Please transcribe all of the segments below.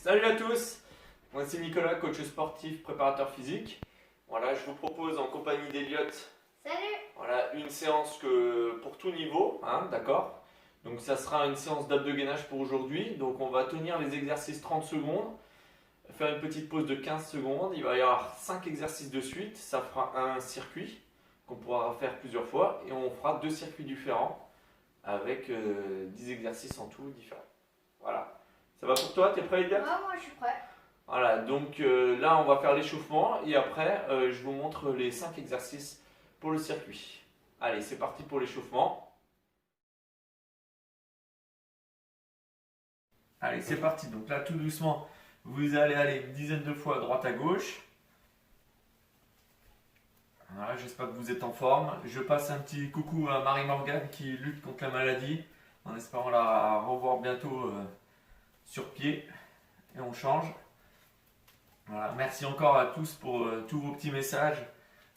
Salut à tous, moi c'est Nicolas, coach sportif, préparateur physique. Voilà, je vous propose en compagnie d'Eliott, Salut! voilà, une séance pour tout niveau, hein, d'accord? Donc ça sera une séance d'abdos-gainage pour aujourd'hui. Donc on va tenir les exercices 30 secondes, faire une petite pause de 15 secondes. Il va y avoir 5 exercices de suite, ça fera un circuit qu'on pourra faire plusieurs fois et on fera 2 circuits différents avec 10 exercices en tout différents. Voilà. Ça va pour toi? T'es prêt, Eliott? Moi je suis prêt. Voilà, donc là on va faire l'échauffement et après je vous montre les 5 exercices pour le circuit. Allez, c'est parti pour l'échauffement. Allez, c'est parti. Donc là, tout doucement, vous allez aller une dizaine de fois à droite à gauche. Voilà, j'espère que vous êtes en forme. Je passe un petit coucou à Marie-Morgane qui lutte contre la maladie, en espérant la revoir bientôt sur pied. Et on change. Voilà, merci encore à tous pour tous vos petits messages,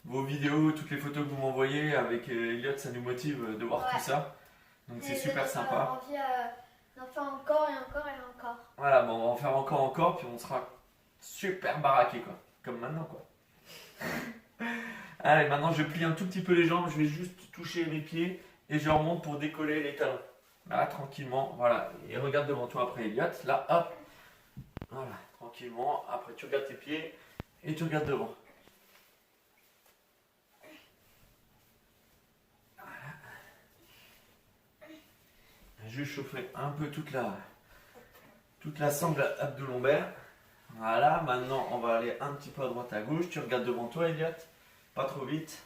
vos vidéos, toutes les photos que vous m'envoyez. Avec Eliott, ça nous motive de voir tout ça. Donc c'est super sympa. Envie d'en faire encore et encore et encore. Voilà, bon, on va en faire encore, puis on sera super baraqué, quoi. Comme maintenant, quoi. Allez, maintenant je plie un tout petit peu les jambes, je vais juste toucher les pieds et je remonte pour décoller les talons. Là, tranquillement, voilà. Et regarde devant toi après, Eliott. Là, hop. Voilà, tranquillement. Après, tu regardes tes pieds et tu regardes devant. Voilà. Juste chauffer un peu toute la sangle abdo-lombaire. Voilà, maintenant on va aller un petit peu à droite à gauche. Tu regardes devant toi, Eliott. Pas trop vite.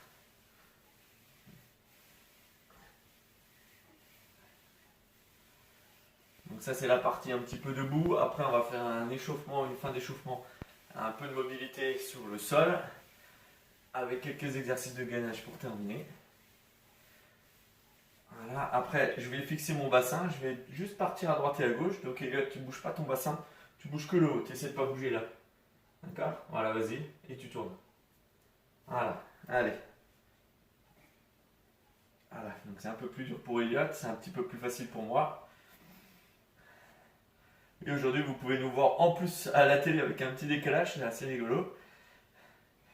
Donc ça c'est la partie un petit peu debout. Après on va faire un échauffement, une fin d'échauffement, un peu de mobilité sur le sol, avec quelques exercices de gainage pour terminer. Voilà, après je vais fixer mon bassin, je vais juste partir à droite et à gauche. Donc Eliott, tu ne bouges pas ton bassin, tu bouges que le haut, tu essaies de ne pas bouger là. D'accord? Voilà, vas-y, et tu tournes. Voilà, allez. Voilà, donc c'est un peu plus dur pour Eliott, c'est un petit peu plus facile pour moi. Et aujourd'hui, vous pouvez nous voir en plus à la télé avec un petit décalage, c'est assez rigolo.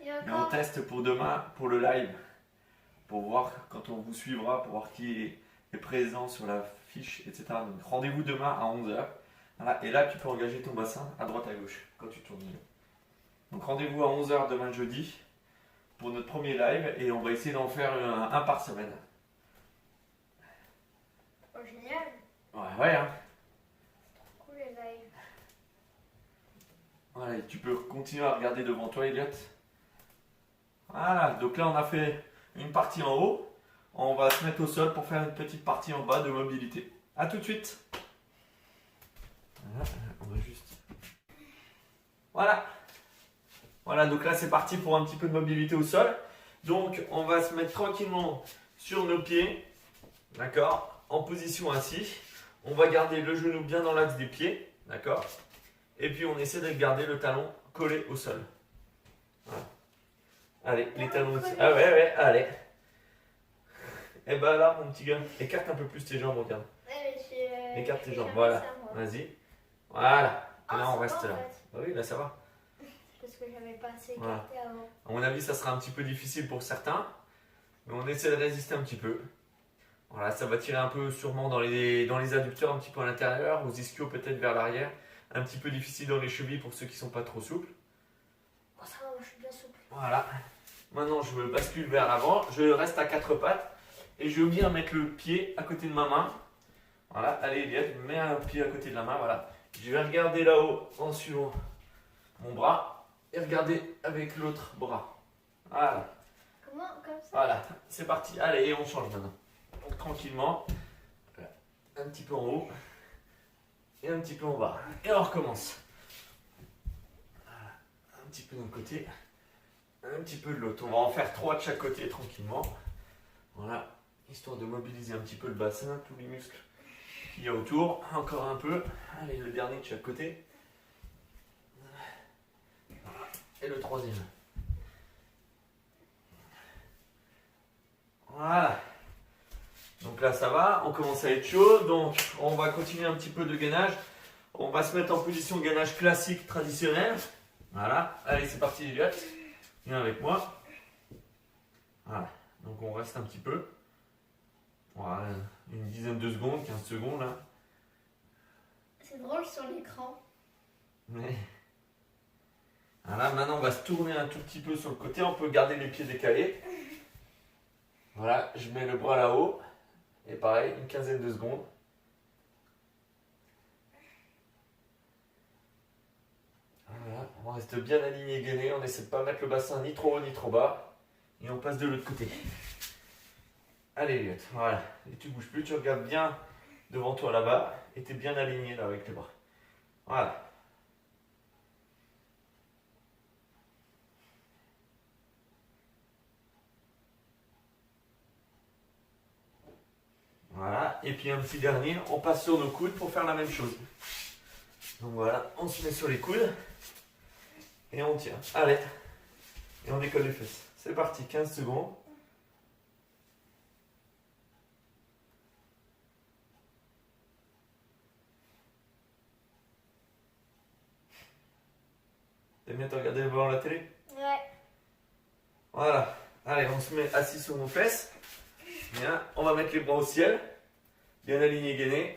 Et on teste pour demain, pour le live, pour voir quand on vous suivra, pour voir qui est présent sur la fiche, etc. Donc rendez-vous demain à 11h. Voilà, et là, tu peux engager ton bassin à droite à gauche quand tu tournes. Donc rendez-vous à 11h demain jeudi pour notre premier live et on va essayer d'en faire un par semaine. Oh, génial! Ouais, hein. Cool les lives. Voilà, et tu peux continuer à regarder devant toi, Eliott. Voilà, donc là on a fait une partie en haut. On va se mettre au sol pour faire une petite partie en bas de mobilité. A tout de suite. Voilà, on va juste... Voilà. Voilà, donc là c'est parti pour un petit peu de mobilité au sol. Donc on va se mettre tranquillement sur nos pieds. D'accord? En position assis. On va garder le genou bien dans l'axe des pieds. D'accord? Et puis on essaie de garder le talon collé au sol. Voilà. Allez, les talons aussi. Ah ouais, allez. Et bah là, mon petit gars, écarte un peu plus tes jambes, regarde. Écarte tes jambes, voilà. Vas-y. Voilà. Et là, on reste là. Bah oui, là, ça va. Parce que j'avais pas assez écarté avant. À mon avis, ça sera un petit peu difficile pour certains. Mais on essaie de résister un petit peu. Voilà, ça va tirer un peu sûrement dans les adducteurs, un petit peu à l'intérieur, aux ischios peut-être vers l'arrière. Un petit peu difficile dans les chevilles pour ceux qui ne sont pas trop souples. Oh, ça va, moi je suis bien souple. Voilà. Maintenant, je me bascule vers l'avant. Je reste à quatre pattes. Et je veux bien mettre le pied à côté de ma main. Voilà. Allez, Eliott, mets un pied à côté de la main. Voilà. Je vais regarder là-haut en suivant mon bras. Et regarder avec l'autre bras. Voilà. Comment? Comme ça? Voilà. C'est parti. Allez, et on change maintenant. Donc, tranquillement. Un petit peu en haut. Et un petit peu en bas. Et on recommence. Voilà. Un petit peu d'un côté. Un petit peu de l'autre. On va en faire 3 de chaque côté tranquillement. Voilà. Histoire de mobiliser un petit peu le bassin, tous les muscles qu'il y a autour. Encore un peu. Allez, le dernier de chaque côté. Et le troisième. Voilà. Donc là, ça va. On commence à être chaud. Donc, on va continuer un petit peu de gainage. On va se mettre en position gainage classique traditionnelle. Voilà, allez c'est parti Elliot. Viens avec moi. Voilà, donc on reste un petit peu. Voilà, une dizaine de secondes, 15 secondes là. C'est drôle sur l'écran. Mais... Voilà, maintenant on va se tourner un tout petit peu sur le côté. On peut garder les pieds décalés. Voilà, je mets le bras là-haut. Et pareil, une quinzaine de secondes. Voilà, on reste bien aligné, gainé. On essaie de ne pas mettre le bassin ni trop haut ni trop bas. Et on passe de l'autre côté. Allez, Elliot, voilà. Et tu bouges plus, tu regardes bien devant toi là-bas. Et tu es bien aligné là avec les bras. Voilà. Voilà, et puis un petit dernier, on passe sur nos coudes pour faire la même chose. Donc voilà, on se met sur les coudes et on tient. Allez, et on décolle les fesses. C'est parti, 15 secondes. T'aimes bien te regarder devant la télé? Ouais. Voilà, allez, on se met assis sur nos fesses. Bien, on va mettre les bras au ciel, bien aligné, gainé.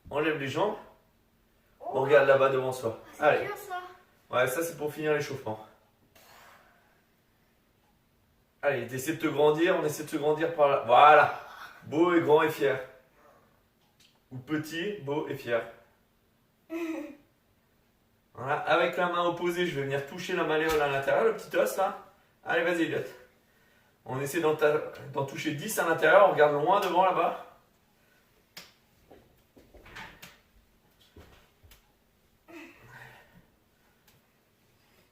On lève les jambes. On regarde là-bas devant soi. C'est Allez. dur ça. Ouais, ça c'est pour finir l'échauffement. Allez, t'essaies de te grandir, on essaie de se grandir par là. Voilà. Beau et grand et fier. Ou petit, beau et fier. Voilà, avec la main opposée, je vais venir toucher la malléole à l'intérieur, le petit os là. Allez, vas-y, Elliot. On essaie d'en toucher 10 à l'intérieur, on regarde loin devant là-bas.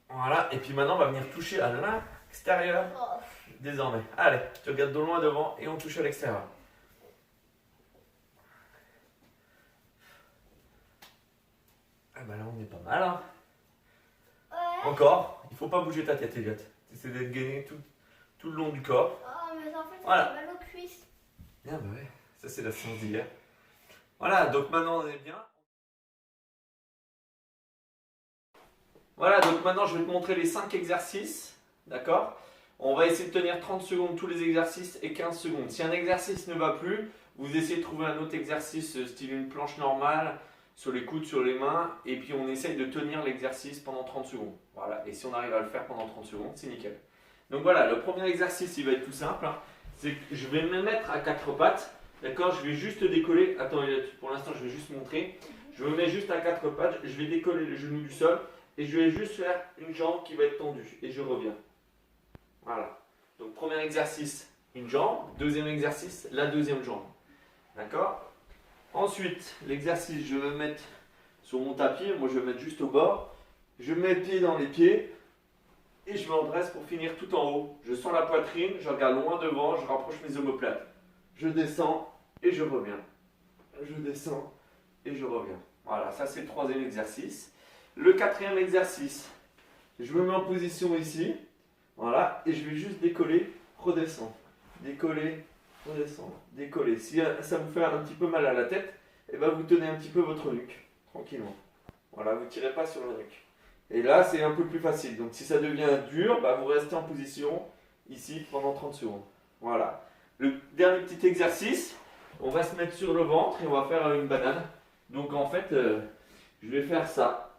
Voilà, et puis maintenant on va venir toucher à l'extérieur Oh. désormais. Allez, tu regardes de loin devant et on touche à l'extérieur. Ah bah là on est pas mal hein. Ouais. Encore, il faut pas bouger ta tête Elliot. Essaie d'être gainé tout le long du corps. Oh, mais en fait, ça Voilà. fait mal aux cuisses. Ah bah ouais, ça c'est la séance d'hier. Voilà, donc maintenant on est bien. Voilà, donc maintenant je vais te montrer les 5 exercices. D'accord? On va essayer de tenir 30 secondes tous les exercices et 15 secondes. Si un exercice ne va plus, vous essayez de trouver un autre exercice style une planche normale, sur les coudes, sur les mains, et puis on essaye de tenir l'exercice pendant 30 secondes. Voilà, et si on arrive à le faire pendant 30 secondes, c'est nickel. Donc voilà, le premier exercice, il va être tout simple. Hein. C'est que je vais me mettre à 4 pattes. D'accord? Je vais juste décoller. Attends, pour l'instant, je vais juste montrer. Je me mets juste à 4 pattes. Je vais décoller le genou du sol. Et je vais juste faire une jambe qui va être tendue. Et je reviens. Voilà. Donc, premier exercice, une jambe. Deuxième exercice, la deuxième jambe. D'accord? Ensuite, l'exercice, je vais me mettre sur mon tapis. Moi, je vais me mettre juste au bord. Je mets les pieds dans les pieds. Et je me redresse pour finir tout en haut. Je sens la poitrine, je regarde loin devant, je rapproche mes omoplates. Je descends et je reviens. Je descends et je reviens. Voilà, ça c'est le troisième exercice. Le quatrième exercice, je me mets en position ici. Voilà, et je vais juste décoller, redescendre. Décoller, redescendre, décoller. Si ça vous fait un petit peu mal à la tête, eh ben vous tenez un petit peu votre nuque, tranquillement. Voilà, vous ne tirez pas sur la nuque. Et là, c'est un peu plus facile. Donc, si ça devient dur, bah, vous restez en position ici pendant 30 secondes. Voilà. Le dernier petit exercice, on va se mettre sur le ventre et on va faire une banane. Donc, en fait, je vais faire ça.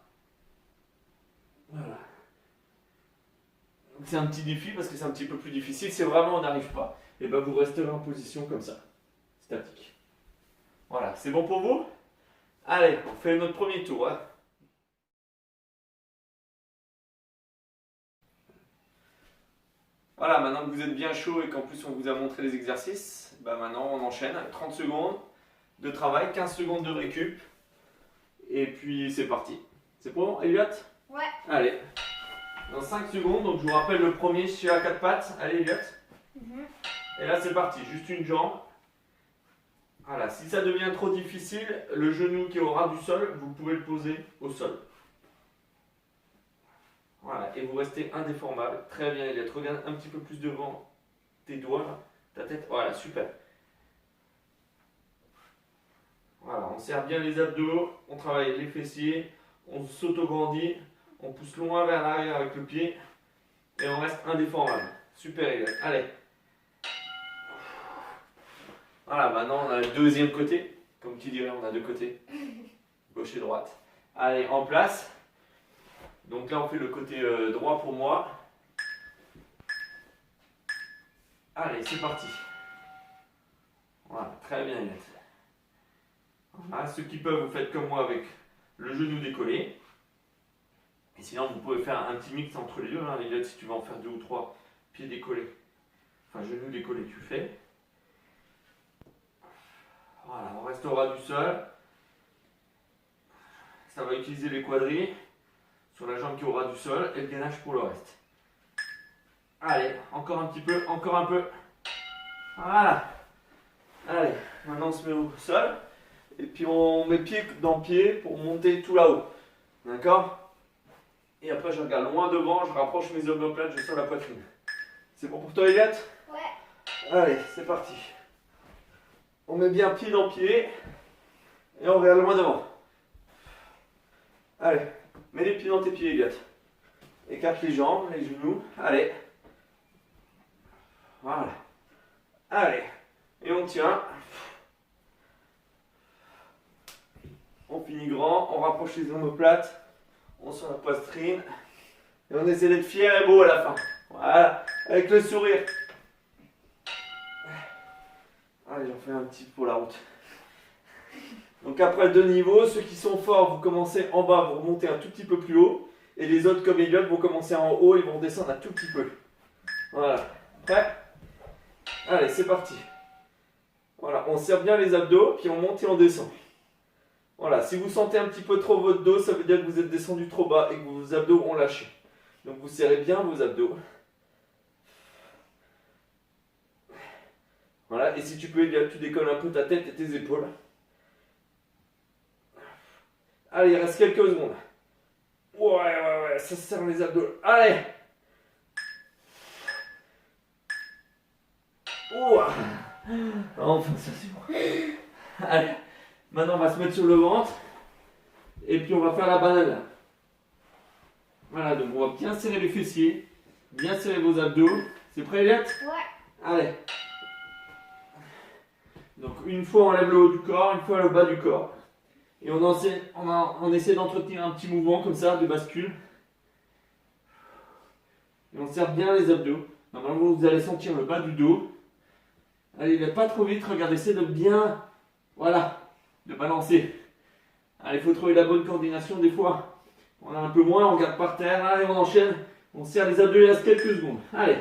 Voilà. C'est un petit défi parce que c'est un petit peu plus difficile. Si vraiment on n'arrive pas, et ben vous resterez en position comme ça, statique. Voilà. C'est bon pour vous? Allez, on fait notre premier tour. Hein. Voilà, maintenant que vous êtes bien chaud et qu'en plus on vous a montré les exercices, bah maintenant on enchaîne. 30 secondes de travail, 15 secondes de récup. Et puis c'est parti. C'est bon, Elliot? Ouais. Allez. Dans 5 secondes, donc je vous rappelle le premier, je suis à 4 pattes. Allez, Elliot. Et là c'est parti, juste une jambe. Voilà, si ça devient trop difficile, le genou qui est au ras du sol, vous pouvez le poser au sol. Voilà, et vous restez indéformable. Très bien, Elliot. Regarde un petit peu plus devant tes doigts, ta tête. Voilà, super. Voilà, on serre bien les abdos, on travaille les fessiers, on s'auto-grandit, on pousse loin vers l'arrière avec le pied et on reste indéformable. Super Elliot. Allez. Voilà, maintenant on a le deuxième côté. Comme qui dirait, on a deux côtés. Gauche et droite. Allez, en place. Donc là, on fait le côté droit pour moi. Allez, c'est parti. Voilà, très bien Elliot. Voilà, ceux qui peuvent, vous faites comme moi avec le genou décollé. Et sinon, vous pouvez faire un petit mix entre les deux. Hein, Elliot, si tu veux en faire 2 ou 3 pieds décollés. Enfin, genou décollé, tu fais. Voilà, on reste au ras du sol. Ça va utiliser les quadris sur la jambe qui est au ras du sol et le gainage pour le reste. Allez, encore un petit peu, encore un peu. Voilà. Allez, maintenant on se met au sol. Et puis on met pied dans pied pour monter tout là-haut. D'accord? Et après je regarde loin devant, je rapproche mes omoplates, je sors la poitrine. C'est bon pour toi Elliot? Ouais. Allez, c'est parti. On met bien pied dans pied et on regarde loin devant. Allez, mets les pieds dans tes pieds, Elliot. Écarte les jambes, les genoux. Allez. Voilà. Allez. Et on tient. On finit grand, on rapproche les omoplates. On sort la poitrine. Et on essaie d'être fier et beau à la fin. Voilà. Avec le sourire. Allez, j'en fais un petit pour la route. Donc après 2 niveaux, ceux qui sont forts, vous commencez en bas, vous remontez un tout petit peu plus haut. Et les autres comme Elliot vont commencer en haut et vont descendre un tout petit peu. Voilà. Prêt? Allez, c'est parti. Voilà, on serre bien les abdos, puis on monte et on descend. Voilà, si vous sentez un petit peu trop votre dos, ça veut dire que vous êtes descendu trop bas et que vos abdos ont lâché. Donc vous serrez bien vos abdos. Voilà, et si tu peux, Elliot, tu décolles un peu ta tête et tes épaules. Allez, il reste quelques secondes. Ouais, ça serre les abdos. Allez! Ouah. Enfin, ça c'est bon. Allez, maintenant on va se mettre sur le ventre. Et puis on va faire la banane. Voilà, donc on va bien serrer les fessiers. Bien serrer vos abdos. C'est prêt, Elliot? Ouais. Allez. Donc une fois on lève le haut du corps, une fois le bas du corps. Et on essaie d'entretenir un petit mouvement comme ça, de bascule. Et on serre bien les abdos. Normalement vous allez sentir le bas du dos. Allez, ne pas trop vite, regardez, essayez de bien, voilà, de balancer. Allez, il faut trouver la bonne coordination des fois. On a un peu moins, on regarde par terre, allez, on enchaîne. On serre les abdos, il reste quelques secondes. Allez.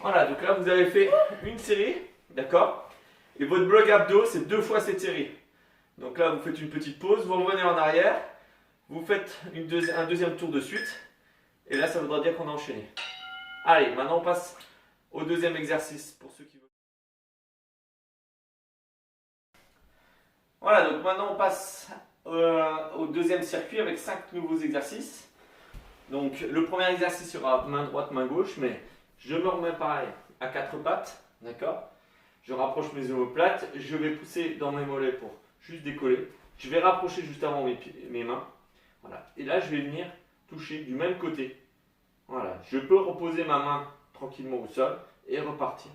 Voilà, donc là vous avez fait une série, d'accord? Et votre bloc abdos, c'est 2 fois cette série. Donc là, vous faites une petite pause, vous revenez en arrière, vous faites un deuxième tour de suite. Et là, ça voudra dire qu'on a enchaîné. Allez, maintenant on passe au deuxième exercice pour ceux qui veulent. Voilà, donc maintenant on passe au deuxième circuit avec 5 nouveaux exercices. Donc le premier exercice sera main droite, main gauche, mais je me remets pareil à 4 pattes, d'accord? Je rapproche mes omoplates, je vais pousser dans mes mollets pour juste décoller. Je vais rapprocher juste avant mes mains. Voilà. Et là, je vais venir toucher du même côté. Voilà. Je peux reposer ma main tranquillement au sol et repartir.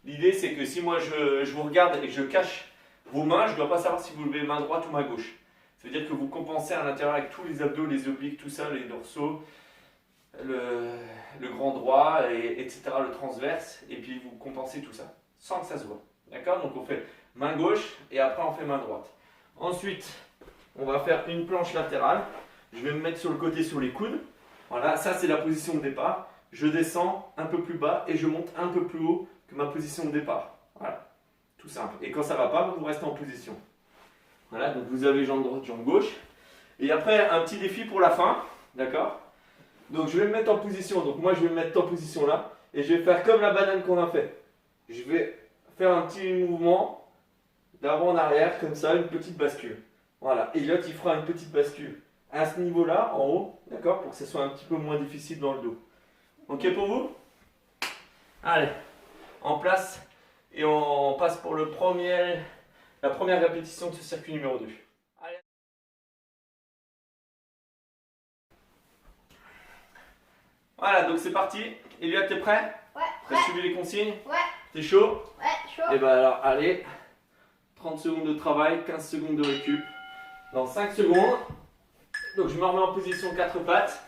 L'idée, c'est que si moi je vous regarde et que je cache vos mains, je ne dois pas savoir si vous levez main droite ou main gauche. Ça veut dire que vous compensez à l'intérieur avec tous les abdos, les obliques, tout ça, les dorsaux, le grand droit, etc., le transverse. Et puis vous compensez tout ça, sans que ça se voit. D'accord? Donc on fait main gauche et après on fait main droite. Ensuite, on va faire une planche latérale. Je vais me mettre sur le côté sur les coudes. Voilà, ça c'est la position de départ. Je descends un peu plus bas et je monte un peu plus haut que ma position de départ. Voilà, tout simple. Et quand ça ne va pas, vous restez en position. Voilà, donc vous avez jambe droite, jambe gauche. Et après, un petit défi pour la fin. D'accord? Donc je vais me mettre en position. Donc moi je vais me mettre en position là. Et je vais faire comme la banane qu'on a fait. Je vais faire un petit mouvement d'avant en arrière, comme ça, une petite bascule. Voilà, et l'autre il fera une petite bascule à ce niveau-là, en haut, d'accord, pour que ce soit un petit peu moins difficile dans le dos. Ok pour vous? Allez, en place, Et on passe pour la première répétition de ce circuit numéro 2. Allez. Voilà, donc c'est parti. Elliot, t'es prêt? Ouais, T'as ouais, suivi les consignes? ouais, T'es chaud? chaud. Et bah alors, allez. 30 secondes de travail, 15 secondes de récup. Dans 5 secondes. Donc je me remets en position 4 pattes.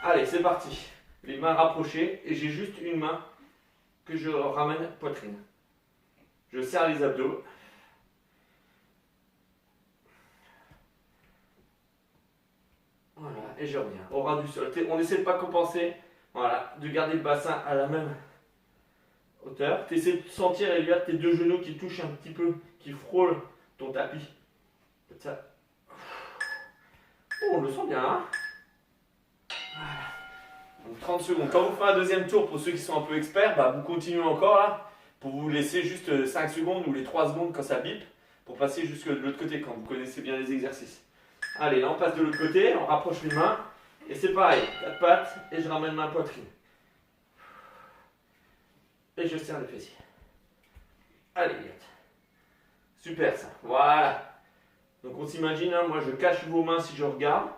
Allez, c'est parti. Les mains rapprochées et j'ai juste une main que je ramène poitrine. Je serre les abdos. Voilà, et je reviens au ras du sol. On essaie de ne pas compenser, voilà, de garder le bassin à la même hauteur. Tu essaies de sentir, Elliot, tes deux genoux qui touchent un petit peu, qui frôlent ton tapis. Comme ça. Oh, on le sent bien, hein? Voilà. Donc 30 secondes. Quand vous ferez un deuxième tour, pour ceux qui sont un peu experts, bah, vous continuez encore là, pour vous laisser juste 5 secondes ou les 3 secondes quand ça bip, pour passer jusque de l'autre côté, quand vous connaissez bien les exercices. Allez, là on passe de l'autre côté, on rapproche les mains, et c'est pareil, 4 pattes, et je ramène ma poitrine. Et je serre les fessiers. Allez, Elliot. Super ça, voilà. Donc on s'imagine, hein, moi je cache vos mains si je regarde,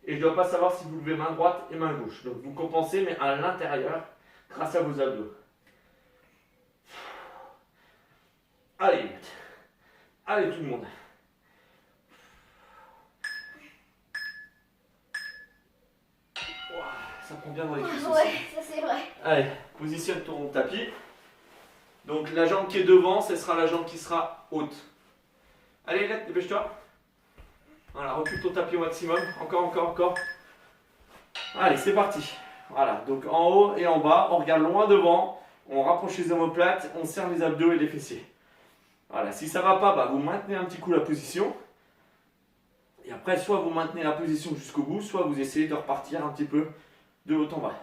et je ne dois pas savoir si vous levez main droite et main gauche. Donc vous compensez, mais à l'intérieur, grâce à vos abdos. Allez, Elliot. Allez tout le monde. Ça prend bien dans les cuisses aussi. Ouais, ça c'est vrai. Allez, positionne ton tapis. Donc la jambe qui est devant, ce sera la jambe qui sera haute. Allez, Elliot, dépêche-toi. Voilà, recule ton tapis au maximum. Encore. Allez, c'est parti. Voilà, donc en haut et en bas, on regarde loin devant. On rapproche les omoplates, on serre les abdos et les fessiers. Voilà, si ça ne va pas, bah, vous maintenez un petit coup la position. Et après, soit vous maintenez la position jusqu'au bout, soit vous essayez de repartir un petit peu de haut en bas.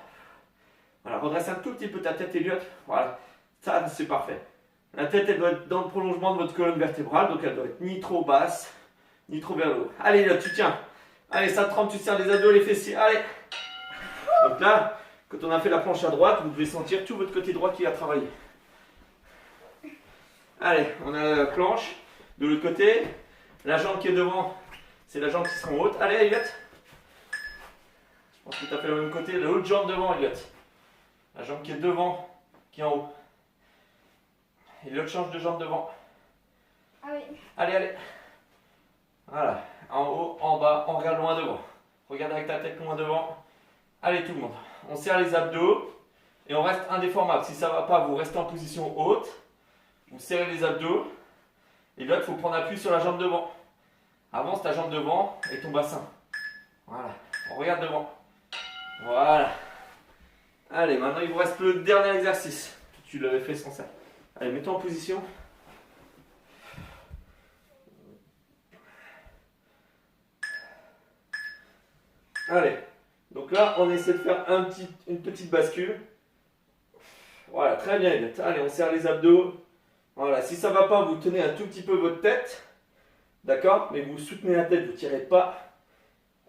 Voilà, redresse un tout petit peu ta tête, Elliot. Voilà, ça c'est parfait. La tête, elle doit être dans le prolongement de votre colonne vertébrale, donc elle doit être ni trop basse, ni trop vers le haut. Allez, Elliot, tu tiens. Allez, ça trempe, tu serres les abdos, les fessiers. Allez. Donc là, quand on a fait la planche à droite, vous devez sentir tout votre côté droit qui a travaillé. Allez, on a la planche de l'autre côté. La jambe qui est devant, c'est la jambe qui sera en haute. Allez, Elliot. Je pense que tu as fait le même côté. L'autre jambe devant, Elliot. La jambe qui est devant, qui est en haut. Et l'autre change de jambe devant. Ah oui. Allez. Voilà. En haut, en bas, on regarde loin devant. Regarde avec ta tête loin devant. Allez, tout le monde. On serre les abdos et on reste indéformable. Si ça ne va pas, vous restez en position haute. Vous serrez les abdos. Et là, il faut prendre appui sur la jambe devant. Avance ta jambe devant et ton bassin. Voilà. On regarde devant. Voilà. Allez, maintenant il vous reste le dernier exercice. Tu l'avais fait sans ça. Allez, mets-toi en position. Allez. Donc là, on essaie de faire une petite bascule. Voilà, très bien. Allez, on serre les abdos. Voilà, si ça ne va pas, vous tenez un tout petit peu votre tête. D'accord? Mais vous soutenez la tête, vous ne tirez pas.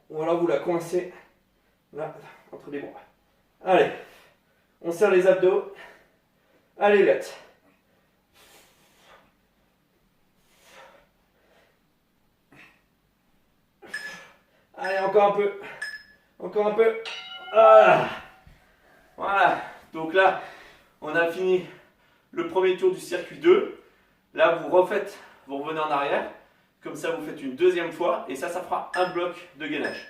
Ou alors vous la coincez là, entre les bras. Allez, on serre les abdos. Allez, let's. Allez, encore un peu. Encore un peu. Ah. Voilà. Donc là, on a fini le premier tour du circuit 2. Là, vous refaites, vous revenez en arrière. Comme ça, vous faites une deuxième fois. Et ça fera un bloc de gainage.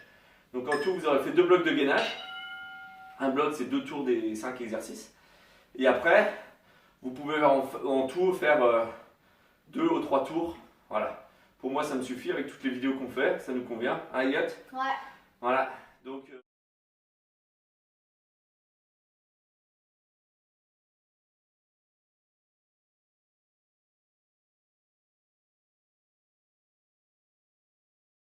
Donc en tout, vous aurez fait 2 blocs de gainage. Un bloc, c'est 2 tours des 5 exercices. Et après, vous pouvez en tout faire 2 ou 3 tours. Voilà. Pour moi, ça me suffit avec toutes les vidéos qu'on fait. Ça nous convient. Hein, Elliot? Ouais. Voilà. Donc...